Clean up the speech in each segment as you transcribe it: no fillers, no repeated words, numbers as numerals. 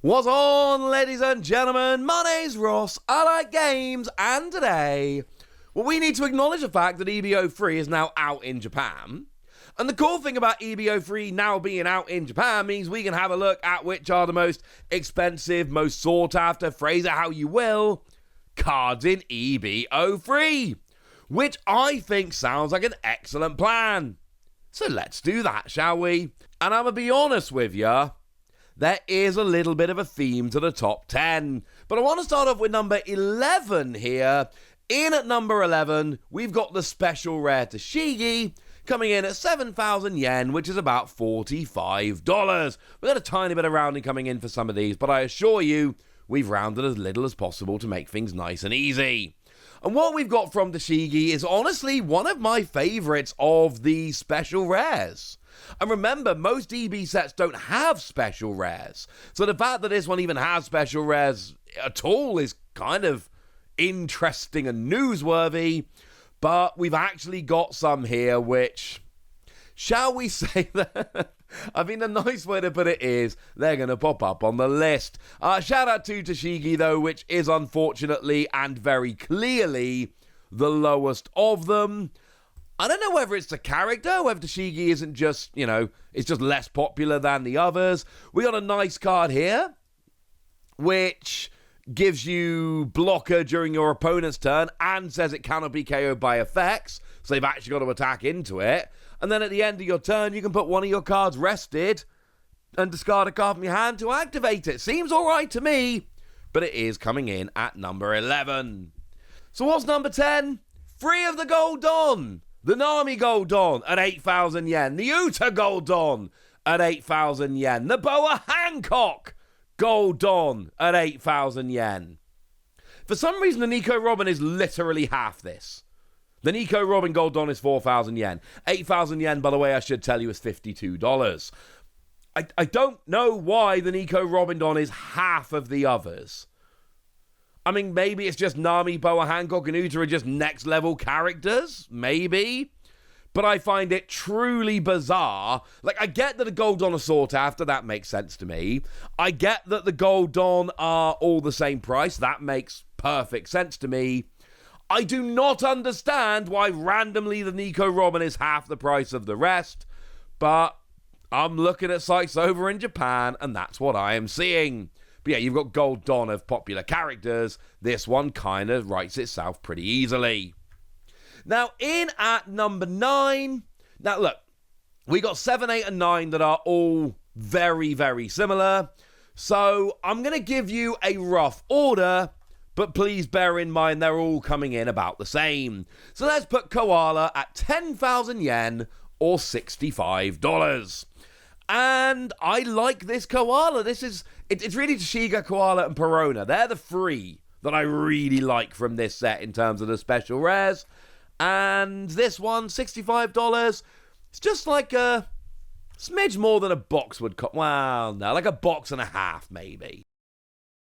What's on, ladies and gentlemen? My name's Ross, I like games, and today, well, we need to acknowledge the fact that EB-03 is now out in Japan. And the cool thing about EB-03 now being out in Japan means we can have a look at which are the most expensive, most sought after, phrase it how you will, cards in EB-03. Which I think sounds like an excellent plan. So let's do that, shall we? And I'm going to be honest with you, there is a little bit of a theme to the top 10. But I want to start off with number 11 here. In at number 11, we've got the special rare TCG coming in at 7,000 yen, which is about $45. We've got a tiny bit of rounding coming in for some of these, but I assure you, we've rounded as little as possible to make things nice and easy. And what we've got from TCG is honestly one of my favourites of the special rares. And remember, most EB sets don't have special rares. So the fact that this one even has special rares at all is kind of interesting and newsworthy. But we've actually got some here which, shall we say that? I mean, the nice way to put it is they're going to pop up on the list. Shout out to TCG, though, which is unfortunately and very clearly the lowest of them. I don't know whether it's the character, whether TCG isn't just, it's just less popular than the others. We got a nice card here, which gives you blocker during your opponent's turn and says it cannot be KO'd by effects. So they've actually got to attack into it. And then at the end of your turn, you can put one of your cards rested and discard a card from your hand to activate it. Seems all right to me, but it is coming in at number 11. So what's number 10? Free of the Gold Dawn. The Nami Gold Dawn at 8,000 yen. The Uta Gold Dawn at 8,000 yen. The Boa Hancock Gold Dawn at 8,000 yen. For some reason, the Nico Robin is literally half this. The Nico Robin Gold Dawn is 4,000 yen. 8,000 yen, by the way, I should tell you, is $52. I don't know why the Nico Robin Dawn is half of the others. I mean, maybe it's just Nami, Boa Hancock, and Uta are just next-level characters. Maybe. But I find it truly bizarre. Like, I get that the Gold Dawn are sought after. That makes sense to me. I get that the Gold Dawn are all the same price. That makes perfect sense to me. I do not understand why randomly the Nico Robin is half the price of the rest, but I'm looking at sites over in Japan, and that's what I am seeing. But yeah, you've got Gold Dawn of popular characters. This one kind of writes itself pretty easily. Now, in at number 9, now look, we got 7, 8, and 9 that are all very, very similar. So I'm going to give you a rough order, but please bear in mind they're all coming in about the same. So let's put Koala at 10,000 yen or $65. And I like this Koala. It's really Tsuchiga, Koala, and Perona. They're the 3 that I really like from this set in terms of the special rares. And this one, $65. It's just like a smidge more than a box would cost. Well, no, like a box and a half, maybe.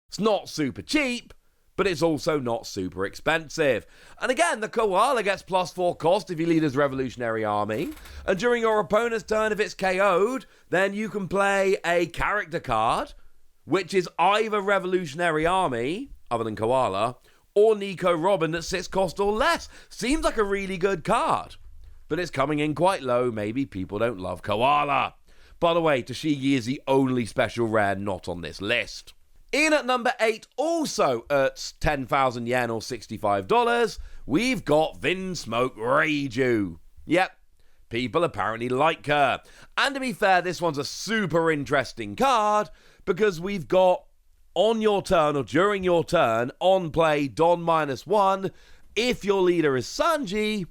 It's not super cheap, but it's also not super expensive. And again, the Koala gets +4 cost if you lead his Revolutionary Army. And during your opponent's turn, if it's KO'd, then you can play a character card, which is either Revolutionary Army, other than Koala, or Nico Robin that's 6 cost or less. Seems like a really good card, but it's coming in quite low. Maybe people don't love Koala. By the way, TCG is the only special rare not on this list. In at number 8, also at 10,000 yen or $65, we've got Vinsmoke Reiju. Yep, people apparently like her. And to be fair, this one's a super interesting card because we've got on your turn or during your turn, on play, Don -1. If your leader is Sanji,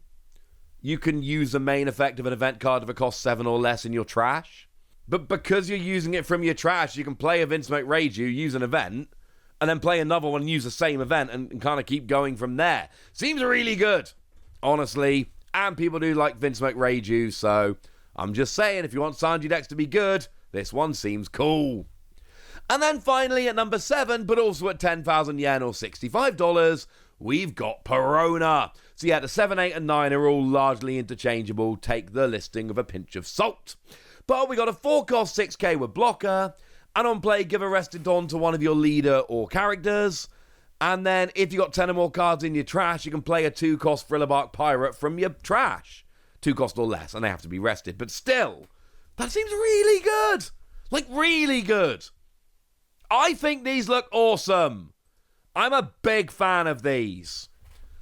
you can use the main effect of an event card if it costs 7 or less in your trash. But because you're using it from your trash, you can play a Vinsmoke Reiju, use an event, and then play another one and use the same event and kind of keep going from there. Seems really good, honestly. And people do like Vinsmoke Reiju, so I'm just saying, if you want Sanji decks to be good, this one seems cool. And then finally at number 7, but also at 10,000 yen or $65, we've got Perona. So yeah, the 7, 8, and 9 are all largely interchangeable. Take the listing with a pinch of salt. But we got a 4-cost 6k with blocker, And on play, give a rested Dawn to one of your leader or characters. And then if you got 10 or more cards in your trash, you can play a 2-cost Thrillerbark Pirate from your trash. 2 cost or less, and they have to be rested. But still, that seems really good. Like, really good. I think these look awesome. I'm a big fan of these.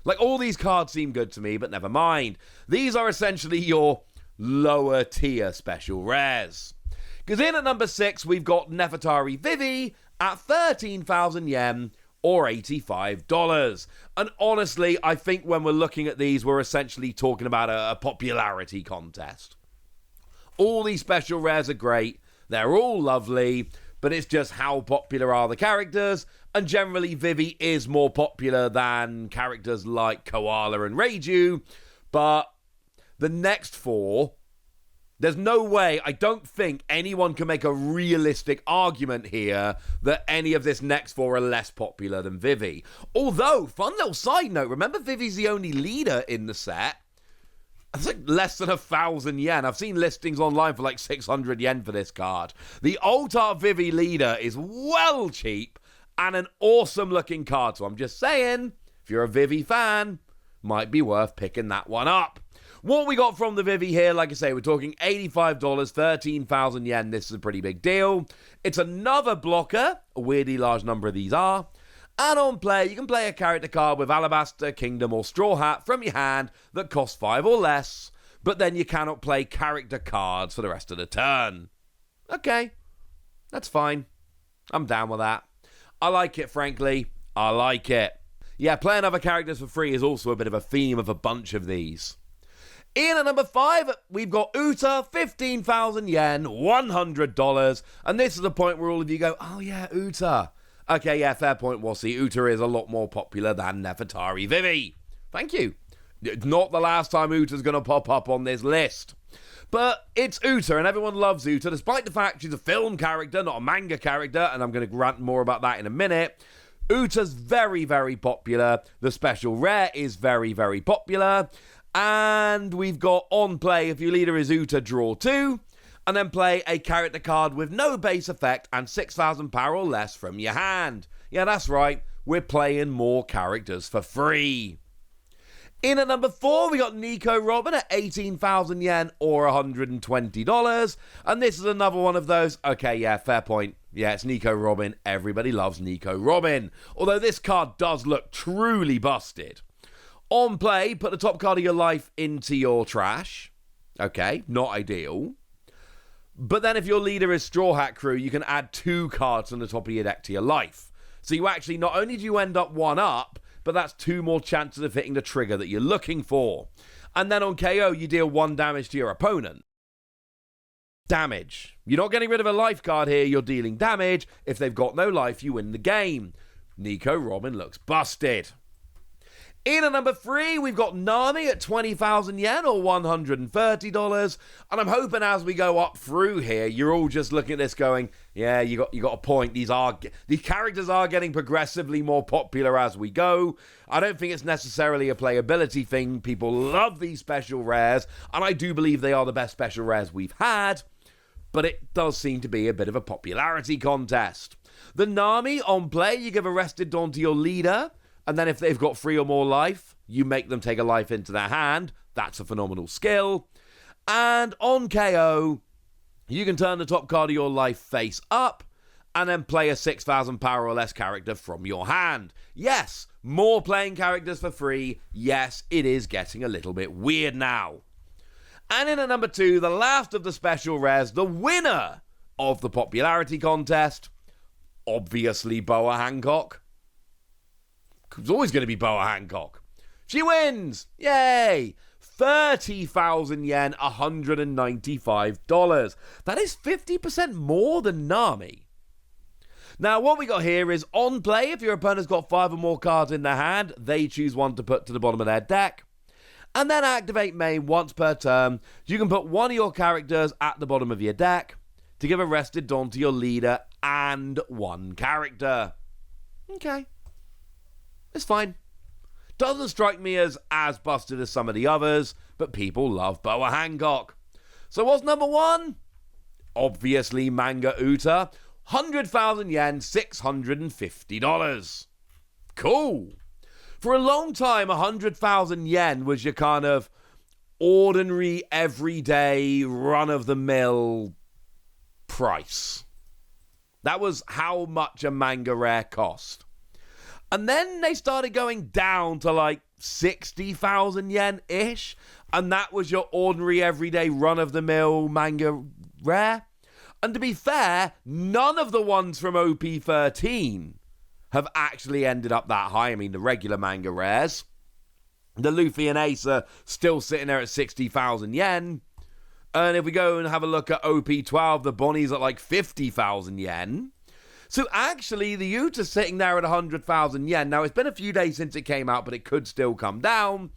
Like, all these cards seem good to me, but never mind. These are essentially your lower tier special rares. Because in at number 6, we've got Nefertari Vivi at 13,000 yen or $85. And honestly, I think when we're looking at these, we're essentially talking about a popularity contest. All these special rares are great. They're all lovely, but it's just how popular are the characters, and generally Vivi is more popular than characters like Koala and Reiju, but the next 4, there's no way, I don't think anyone can make a realistic argument here that any of this next 4 are less popular than Vivi. Although, fun little side note, remember Vivi's the only leader in the set? It's like less than 1,000 yen. I've seen listings online for like 600 yen for this card. The Alt Art Vivi leader is well cheap and an awesome looking card. So I'm just saying, if you're a Vivi fan, might be worth picking that one up. What we got from the Vivi here, like I say, we're talking $85, 13,000 yen. This is a pretty big deal. It's another blocker. A weirdly large number of these are. And on play, you can play a character card with Alabaster, Kingdom, or Straw Hat from your hand that costs 5 or less, but then you cannot play character cards for the rest of the turn. Okay, that's fine. I'm down with that. I like it, frankly. I like it. Yeah, playing other characters for free is also a bit of a theme of a bunch of these. In at number 5, we've got Uta, 15,000 yen, $100. And this is the point where all of you go, oh yeah, Uta. Okay, yeah, fair point, Wassy. Uta is a lot more popular than Nefertari Vivi. Thank you. Not the last time Uta's going to pop up on this list. But it's Uta, and everyone loves Uta, despite the fact she's a film character, not a manga character, and I'm going to rant more about that in a minute. Uta's very, very popular. The special rare is very, very popular. And we've got on play, if your leader is Uta, draw 2. And then play a character card with no base effect and 6,000 power or less from your hand. Yeah, that's right. We're playing more characters for free. In at number 4, we got Nico Robin at 18,000 yen or $120. And this is another one of those, okay, yeah, fair point. Yeah, it's Nico Robin. Everybody loves Nico Robin. Although this card does look truly busted. On play, put the top card of your life into your trash. Okay, not ideal. But then if your leader is Straw Hat Crew, you can add 2 cards on the top of your deck to your life. So you actually, not only do you end up 1 up, but that's 2 more chances of hitting the trigger that you're looking for. And then on KO, you deal 1 damage to your opponent. Damage. You're not getting rid of a life card here, you're dealing damage. If they've got no life, you win the game. Nico Robin looks busted. In at number 3, we've got Nami at 20,000 yen or $130. And I'm hoping as we go up through here, you're all just looking at this going, yeah, you got a point. These characters are getting progressively more popular as we go. I don't think it's necessarily a playability thing. People love these special rares, and I do believe they are the best special rares we've had. But it does seem to be a bit of a popularity contest. The Nami on play, you give a rested Dawn to your leader. And then if they've got 3 or more life, you make them take a life into their hand. That's a phenomenal skill. And on KO, you can turn the top card of your life face up and then play a 6,000 power or less character from your hand. Yes, more playing characters for free. Yes, it is getting a little bit weird now. And in at number 2, the last of the special rares, the winner of the popularity contest, obviously Boa Hancock. It's always going to be Boa Hancock. She wins! Yay! 30,000 yen, $195. That is 50% more than Nami. Now, what we got here is on play, if your opponent's got 5 or more cards in their hand, they choose 1 to put to the bottom of their deck. And then activate main once per turn. You can put 1 of your characters at the bottom of your deck to give a rested Dawn to your leader and 1 character. Okay. It's fine. Doesn't strike me as busted as some of the others, but people love Boa Hancock. So what's number 1? Obviously Manga Uta. 100,000 yen, $650. Cool. For a long time, 100,000 yen was your kind of ordinary, everyday, run-of-the-mill price. That was how much a manga rare cost. And then they started going down to like 60,000 yen-ish, and that was your ordinary, everyday, run-of-the-mill manga rare. And to be fair, none of the ones from OP13 have actually ended up that high. I mean, the regular manga rares. The Luffy and Ace are still sitting there at 60,000 yen. And if we go and have a look at OP12, the Bonnie's at like 50,000 yen. So actually, the Uta's sitting there at 100,000 yen. Now, it's been a few days since it came out, but it could still come down.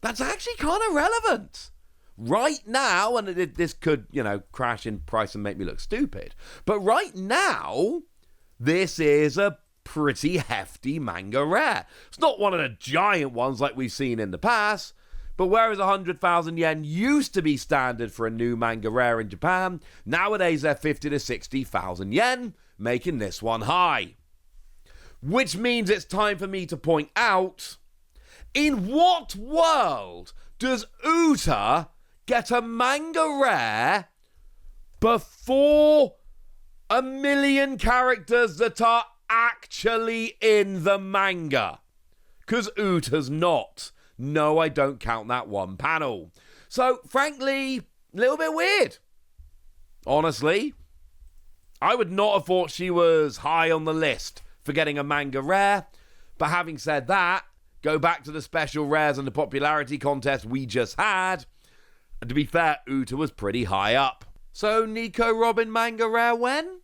That's actually kind of relevant. Right now, and this could, crash in price and make me look stupid. But right now, this is a pretty hefty manga rare. It's not one of the giant ones like we've seen in the past, but whereas 100,000 yen used to be standard for a new manga rare in Japan, nowadays they're 50 to 60,000 yen, making this one high. Which means it's time for me to point out, in what world does Uta get a manga rare before 1 million characters that are actually in the manga? Because Uta's not. No, I don't count that one panel. So, frankly, a little bit weird. Honestly, I would not have thought she was high on the list for getting a manga rare. But having said that, go back to the special rares and the popularity contest we just had. And to be fair, Uta was pretty high up. So, Nico Robin manga rare when?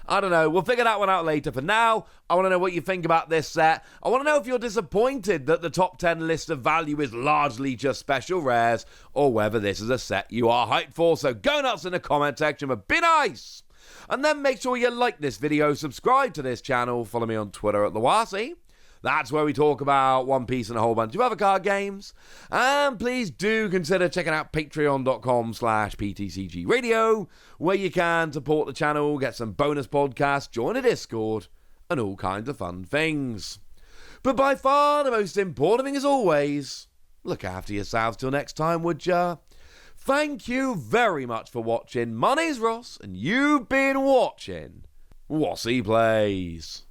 I don't know. We'll figure that one out later. For now, I want to know what you think about this set. I want to know if you're disappointed that the top 10 list of value is largely just special rares, or whether this is a set you are hyped for. So go nuts in the comment section, but be nice! And then make sure you like this video, subscribe to this channel, follow me on Twitter at Lawasi. That's where we talk about One Piece and a whole bunch of other card games. And please do consider checking out patreon.com/PTCG Radio, where you can support the channel, get some bonus podcasts, join a Discord, and all kinds of fun things. But by far the most important thing as always, look after yourselves till next time, would ya? Thank you very much for watching. My name's Ross, and you've been watching Wassy Plays.